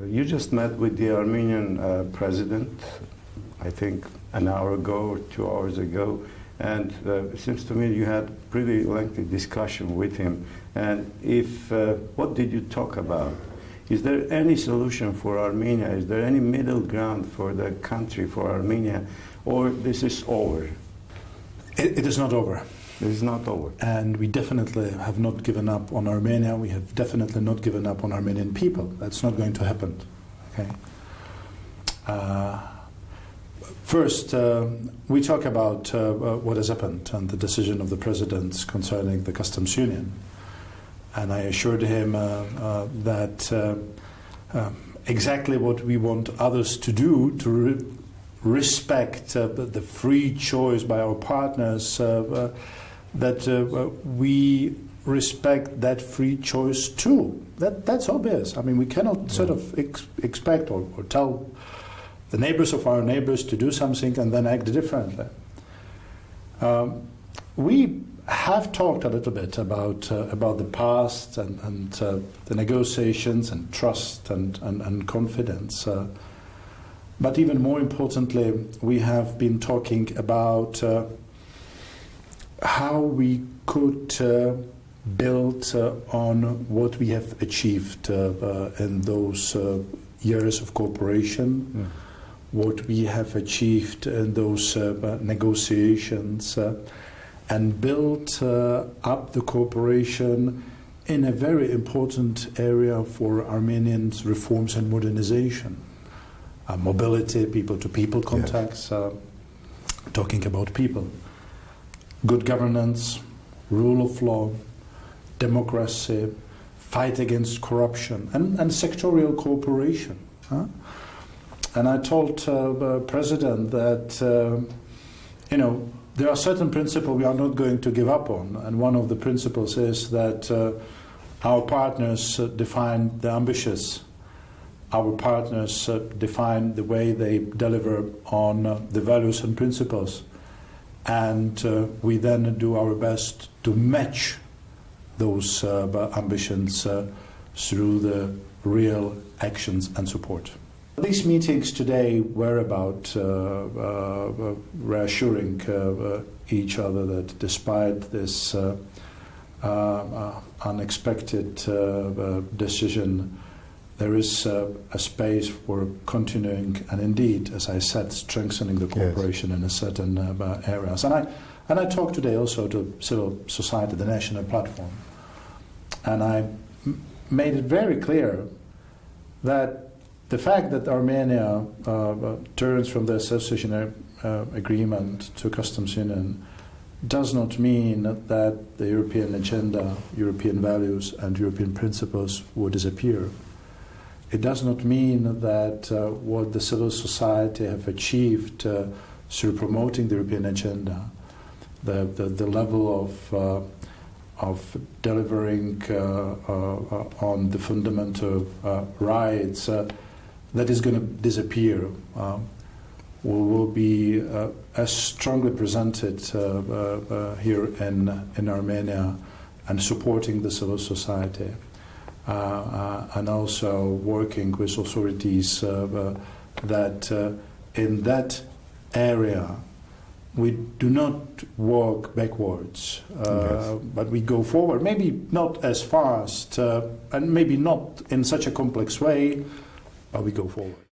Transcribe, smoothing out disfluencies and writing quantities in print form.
You just met with the Armenian president, I think an hour ago or 2 hours ago, and it seems to me you had pretty lengthy discussion with him. And what did you talk about? Is there any solution for Armenia? Is there any middle ground for the country, for Armenia, or this is over? It is not over. It is not over. And we definitely have not given up on Armenia. We have definitely not given up on Armenian people. That's not going to happen. Okay. First, we talk about what has happened and the decision of the president concerning the customs union. And I assured him that exactly what we want others to do to respect the free choice by our partners, that we respect that free choice too. That's obvious. I mean, we cannot sort of expect or tell the neighbors of our neighbors to do something and then act differently. We have talked a little bit about the past and the negotiations and trust and confidence. But even more importantly, we have been talking about how we could build on what we have achieved in those years of cooperation, what we have achieved in those negotiations, and build up the cooperation in a very important area for Armenians' reforms and modernization. Mobility, people-to-people contacts, talking about people. Good governance, rule of law, democracy, fight against corruption, and sectorial cooperation. And I told the President that, there are certain principles we are not going to give up on, and one of the principles is that our partners define the ambitious. Our partners define the way they deliver on the values and principles, and we then do our best to match those ambitions through the real actions and support. These meetings today were about reassuring each other that despite this unexpected decision, there is a space for continuing and indeed, as I said, strengthening the cooperation in a certain areas. And I talked today also to civil society, the national platform, and I made it very clear that the fact that Armenia turns from the association agreement to customs union does not mean that the European agenda, European values and European principles will disappear. It does not mean that what the civil society have achieved through promoting the European agenda, the level of delivering on the fundamental rights, that is going to disappear. Will be as strongly presented here in Armenia and supporting the civil society. And also working with authorities that in that area we do not walk backwards, but we go forward, maybe not as fast and maybe not in such a complex way, but we go forward.